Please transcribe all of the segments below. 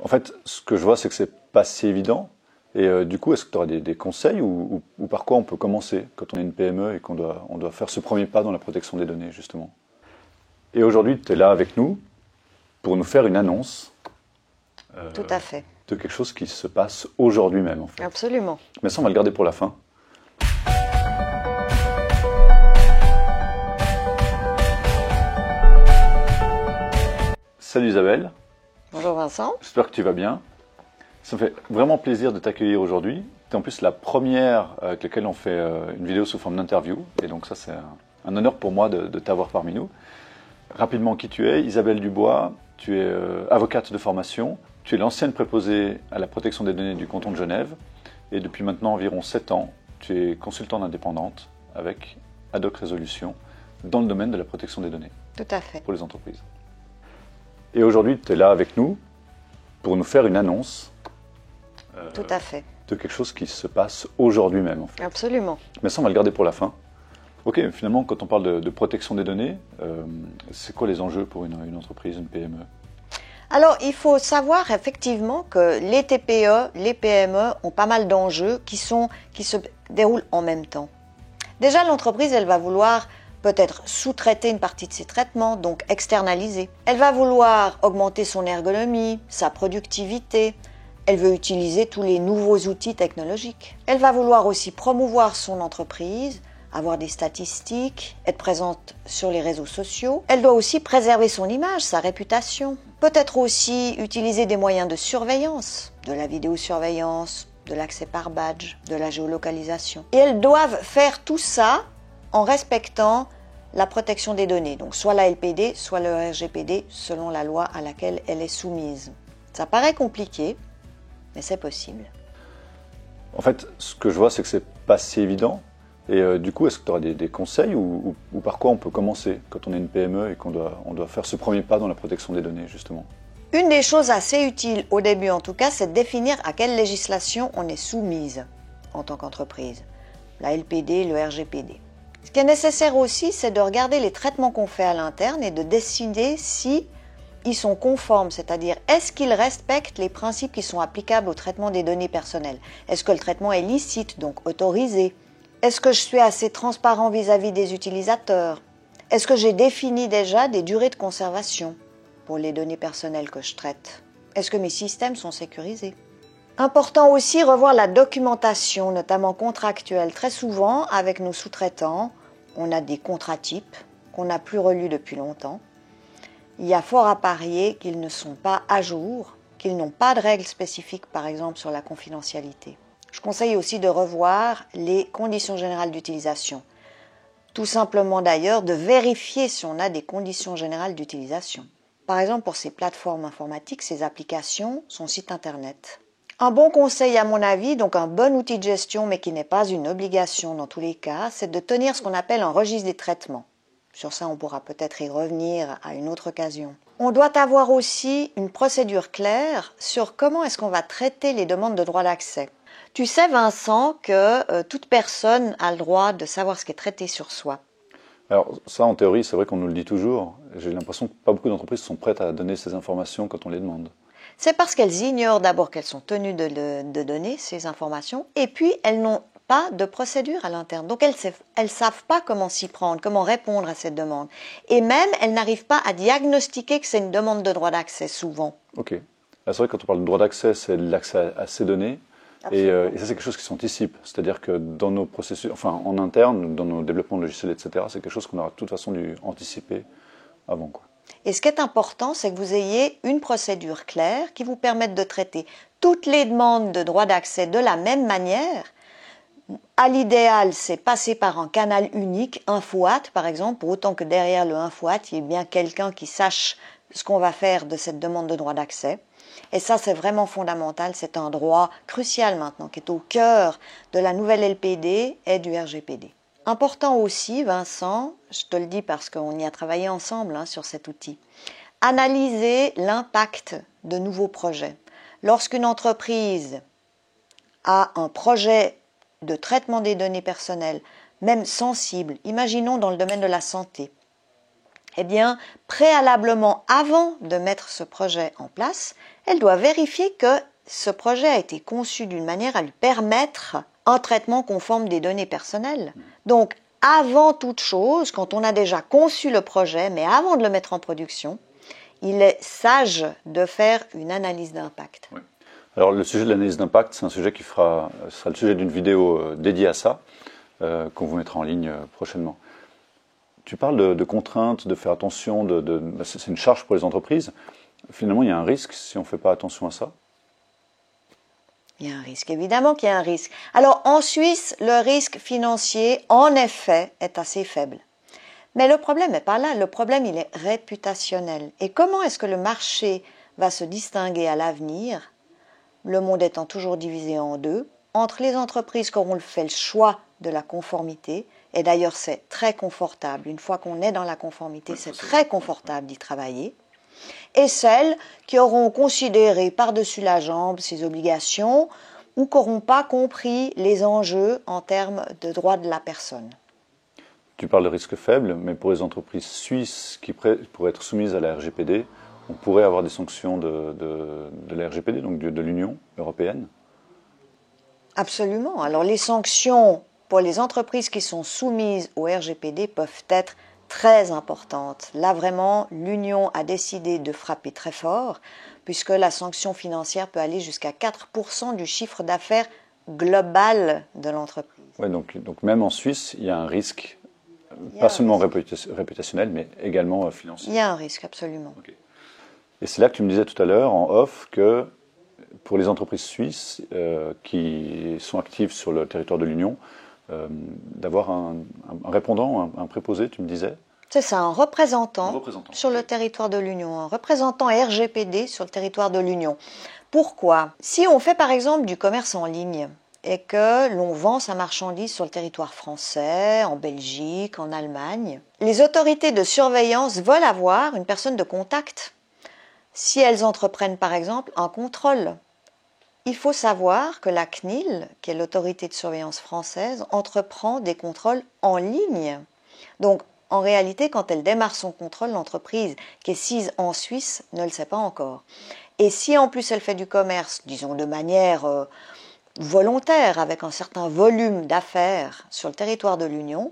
En fait, ce que je vois, c'est que c'est pas si évident. Et du coup, est-ce que tu aurais des conseils ou par quoi on peut commencer quand on est une PME et on doit faire ce premier pas dans la protection des données, justement? Et aujourd'hui, tu es là avec nous pour nous faire une annonce Tout à fait. de quelque chose qui se passe aujourd'hui même, en fait. Absolument. Mais ça, on va le garder pour la fin. Salut Isabelle. Bonjour Vincent. J'espère que tu vas bien. Ça me fait vraiment plaisir de t'accueillir aujourd'hui. Tu es en plus la première avec laquelle on fait une vidéo sous forme d'interview. Et donc ça, c'est un honneur pour moi de t'avoir parmi nous. Rapidement, qui tu es? Isabelle Dubois. Tu es avocate de formation. Tu es l'ancienne préposée à la protection des données du canton de Genève. Et depuis maintenant environ 7 ans, tu es consultante indépendante avec Ad-Hoc Résolution dans le domaine de la protection des données. Tout à fait. Pour les entreprises. Et aujourd'hui, tu es là avec nous pour nous faire une annonce Tout à fait. de quelque chose qui se passe aujourd'hui même, en fait. Absolument. Mais ça, on va le garder pour la fin. Ok, finalement, quand on parle de protection des données, c'est quoi les enjeux pour une entreprise, une PME? Alors, il faut savoir effectivement que les TPE, les PME ont pas mal d'enjeux qui se déroulent en même temps. Déjà, l'entreprise, elle va vouloir peut-être sous-traiter une partie de ses traitements, donc externaliser. Elle va vouloir augmenter son ergonomie, sa productivité. Elle veut utiliser tous les nouveaux outils technologiques. Elle va vouloir aussi promouvoir son entreprise, avoir des statistiques, être présente sur les réseaux sociaux. Elle doit aussi préserver son image, sa réputation. Peut-être aussi utiliser des moyens de surveillance, de la vidéosurveillance, de l'accès par badge, de la géolocalisation. Et elles doivent faire tout ça en respectant la protection des données, donc soit la LPD, soit le RGPD, selon la loi à laquelle elle est soumise. Ça paraît compliqué, mais c'est possible. En fait, ce que je vois, c'est que c'est pas si évident. Et du coup, est-ce que tu aurais des conseils ou par quoi on peut commencer quand on est une PME et qu'on doit faire ce premier pas dans la protection des données, justement? Une des choses assez utiles, au début en tout cas, c'est de définir à quelle législation on est soumise en tant qu'entreprise. La LPD, le RGPD. Ce qui est nécessaire aussi, c'est de regarder les traitements qu'on fait à l'interne et de décider si ils sont conformes, c'est-à-dire est-ce qu'ils respectent les principes qui sont applicables au traitement des données personnelles? Est-ce que le traitement est licite, donc autorisé? Est-ce que je suis assez transparent vis-à-vis des utilisateurs? Est-ce que j'ai défini déjà des durées de conservation pour les données personnelles que je traite? Est-ce que mes systèmes sont sécurisés? Important aussi, revoir la documentation, notamment contractuelle. Très souvent, avec nos sous-traitants, on a des contrats types qu'on n'a plus relus depuis longtemps. Il y a fort à parier qu'ils ne sont pas à jour, qu'ils n'ont pas de règles spécifiques, par exemple, sur la confidentialité. Je conseille aussi de revoir les conditions générales d'utilisation. Tout simplement d'ailleurs de vérifier si on a des conditions générales d'utilisation. Par exemple, pour ces plateformes informatiques, ces applications, son site internet. Un bon conseil à mon avis, donc un bon outil de gestion, mais qui n'est pas une obligation dans tous les cas, c'est de tenir ce qu'on appelle un registre des traitements. Sur ça, on pourra peut-être y revenir à une autre occasion. On doit avoir aussi une procédure claire sur comment est-ce qu'on va traiter les demandes de droit d'accès. Tu sais, Vincent, que toute personne a le droit de savoir ce qui est traité sur soi. Alors ça, en théorie, c'est vrai qu'on nous le dit toujours. J'ai l'impression que pas beaucoup d'entreprises sont prêtes à donner ces informations quand on les demande. C'est parce qu'elles ignorent d'abord qu'elles sont tenues de donner ces informations, et puis elles n'ont pas de procédure à l'interne. Donc elles ne savent pas comment s'y prendre, comment répondre à cette demande. Et même, elles n'arrivent pas à diagnostiquer que c'est une demande de droit d'accès, souvent. Ok. C'est vrai que quand on parle de droit d'accès, c'est l'accès à ces données. Et ça, c'est quelque chose qui s'anticipe. C'est-à-dire que dans nos processus, enfin en interne, dans nos développements de logiciels, etc., c'est quelque chose qu'on aura de toute façon dû anticiper avant, quoi. Et ce qui est important, c'est que vous ayez une procédure claire qui vous permette de traiter toutes les demandes de droit d'accès de la même manière. À l'idéal, c'est passer par un canal unique, InfoAt par exemple, pour autant que derrière le InfoAt, il y ait bien quelqu'un qui sache ce qu'on va faire de cette demande de droit d'accès. Et ça, c'est vraiment fondamental, c'est un droit crucial maintenant, qui est au cœur de la nouvelle LPD et du RGPD. Important aussi, Vincent, je te le dis parce qu'on y a travaillé ensemble sur cet outil, analyser l'impact de nouveaux projets. Lorsqu'une entreprise a un projet de traitement des données personnelles, même sensibles, imaginons dans le domaine de la santé, Eh bien, préalablement, avant de mettre ce projet en place, elle doit vérifier que ce projet a été conçu d'une manière à lui permettre un traitement conforme des données personnelles. Donc, avant toute chose, quand on a déjà conçu le projet, mais avant de le mettre en production, il est sage de faire une analyse d'impact. Oui. Alors, le sujet de l'analyse d'impact, c'est un sujet qui sera le sujet d'une vidéo dédiée à ça, qu'on vous mettra en ligne prochainement. Tu parles de contraintes, de faire attention, c'est une charge pour les entreprises. Finalement, il y a un risque si on ne fait pas attention à ça. Il y a un risque, évidemment qu'il y a un risque. Alors en Suisse, le risque financier, en effet, est assez faible. Mais le problème n'est pas là, le problème il est réputationnel. Et comment est-ce que le marché va se distinguer à l'avenir, le monde étant toujours divisé en deux, entre les entreprises qui auront fait le choix de la conformité, et d'ailleurs c'est très confortable, une fois qu'on est dans la conformité, c'est très confortable d'y travailler, et celles qui auront considéré par-dessus la jambe ces obligations ou qui n'auront pas compris les enjeux en termes de droits de la personne. Tu parles de risque faible, mais pour les entreprises suisses qui pourraient être soumises à la RGPD, on pourrait avoir des sanctions de la RGPD, donc de l'Union européenne? Absolument. Alors les sanctions pour les entreprises qui sont soumises au RGPD peuvent être très importante. Là, vraiment, l'Union a décidé de frapper très fort, puisque la sanction financière peut aller jusqu'à 4% du chiffre d'affaires global de l'entreprise. Ouais, donc même en Suisse, il y a un risque, pas seulement réputationnel, mais également financier. Il y a un risque, absolument. Okay. Et c'est là que tu me disais tout à l'heure, en off, que pour les entreprises suisses qui sont actives sur le territoire de l'Union, d'avoir un répondant, un préposé, tu me disais? C'est ça, un représentant sur le territoire de l'Union, un représentant RGPD sur le territoire de l'Union. Pourquoi? Si on fait par exemple du commerce en ligne et que l'on vend sa marchandise sur le territoire français, en Belgique, en Allemagne, les autorités de surveillance veulent avoir une personne de contact. Si elles entreprennent par exemple un contrôle, il faut savoir que la CNIL, qui est l'autorité de surveillance française, entreprend des contrôles en ligne. Donc, en réalité, quand elle démarre son contrôle, l'entreprise qui est sise en Suisse ne le sait pas encore. Et si en plus elle fait du commerce, disons de manière volontaire, avec un certain volume d'affaires sur le territoire de l'Union,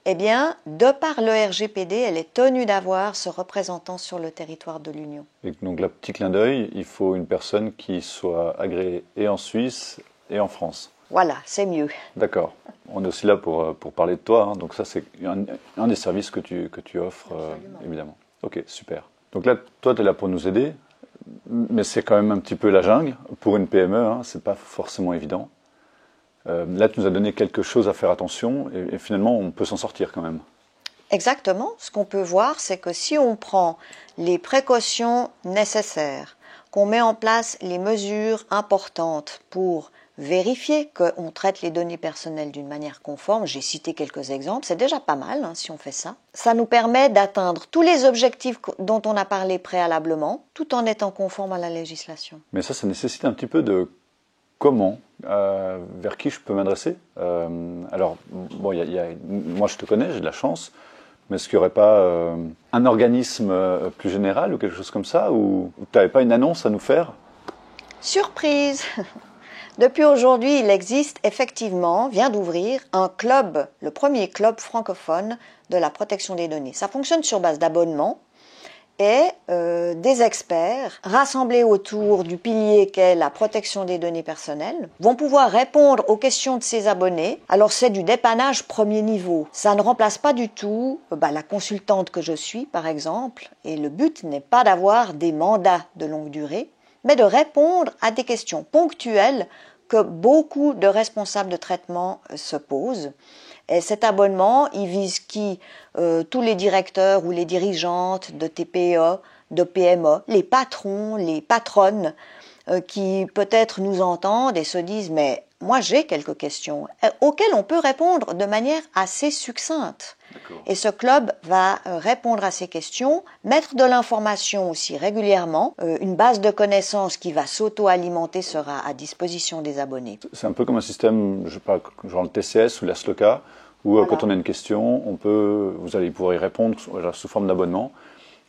eh bien, de par le RGPD, elle est tenue d'avoir ce représentant sur le territoire de l'Union. Et donc, là, petit clin d'œil, il faut une personne qui soit agréée et en Suisse et en France. Voilà, c'est mieux. D'accord. On est aussi là pour parler de toi, hein. Donc ça, c'est un des services que tu offres, évidemment. Ok, super. Donc là, toi, tu es là pour nous aider, mais c'est quand même un petit peu la jungle. Pour une PME, hein, c'est pas forcément évident. Là, tu nous as donné quelque chose à faire attention et finalement, on peut s'en sortir quand même. Exactement. Ce qu'on peut voir, c'est que si on prend les précautions nécessaires, qu'on met en place les mesures importantes pour vérifier qu'on traite les données personnelles d'une manière conforme, j'ai cité quelques exemples, c'est déjà pas mal hein, si on fait ça. Ça nous permet d'atteindre tous les objectifs dont on a parlé préalablement, tout en étant conforme à la législation. Mais ça nécessite un petit peu de comment, vers qui je peux m'adresser. Alors, bon, moi je te connais, j'ai de la chance, mais est-ce qu'il n'y aurait pas un organisme plus général ou quelque chose comme ça, ou tu n'avais pas une annonce à nous faire? Surprise! Depuis aujourd'hui, il existe effectivement, vient d'ouvrir, un club, le premier club francophone de la protection des données. Ça fonctionne sur base d'abonnement et des experts rassemblés autour du pilier qu'est la protection des données personnelles vont pouvoir répondre aux questions de ces abonnés. Alors c'est du dépannage premier niveau. Ça ne remplace pas du tout la consultante que je suis par exemple, et le but n'est pas d'avoir des mandats de longue durée, mais de répondre à des questions ponctuelles que beaucoup de responsables de traitement se posent. Et cet abonnement, il vise qui? Tous les directeurs ou les dirigeantes de TPE, de PME, les patrons, les patronnes qui peut-être nous entendent et se disent « mais moi j'ai quelques questions » auxquelles on peut répondre de manière assez succincte. Et ce club va répondre à ces questions, mettre de l'information aussi régulièrement. Une base de connaissances qui va s'auto-alimenter sera à disposition des abonnés. C'est un peu comme un système, je sais pas, genre le TCS ou la SLOCA, Ou Voilà. quand on a une question, vous allez pouvoir y répondre sous forme d'abonnement.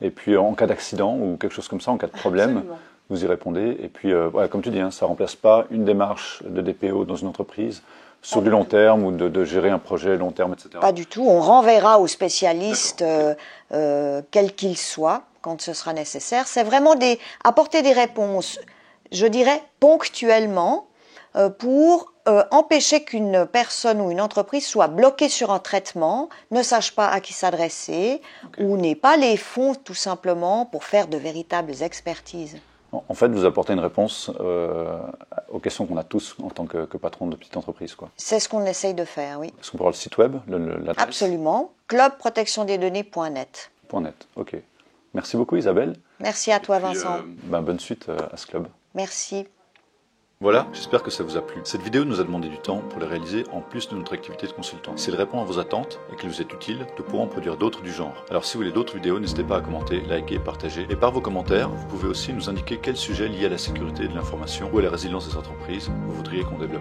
Et puis en cas d'accident ou quelque chose comme ça, en cas de problème, Absolument. vous y répondez. Et puis, comme tu dis, ça ne remplace pas une démarche de DPO dans une entreprise sur du long terme ou de gérer un projet long terme, etc. Pas du tout. On renverra aux spécialistes, quels qu'ils soient, quand ce sera nécessaire. C'est vraiment apporter des réponses, je dirais, ponctuellement, pour empêcher qu'une personne ou une entreprise soit bloquée sur un traitement, ne sache pas à qui s'adresser, ou n'ait pas les fonds, tout simplement, pour faire de véritables expertises. En fait, vous apportez une réponse aux questions qu'on a tous en tant que patron de petite entreprise, quoi. C'est ce qu'on essaye de faire, oui. Est-ce qu'on peut avoir le site web, l'adresse? Absolument. clubprotectiondesdonnées.net. .net, ok. Merci beaucoup Isabelle. Merci à toi, Vincent. Bonne suite à ce club. Merci. Voilà, j'espère que ça vous a plu. Cette vidéo nous a demandé du temps pour la réaliser en plus de notre activité de consultant. Si elle répond à vos attentes et qu'elle vous est utile, nous pourrons en produire d'autres du genre. Alors si vous voulez d'autres vidéos, n'hésitez pas à commenter, liker et partager. Et par vos commentaires, vous pouvez aussi nous indiquer quel sujet lié à la sécurité de l'information ou à la résilience des entreprises vous voudriez qu'on développe.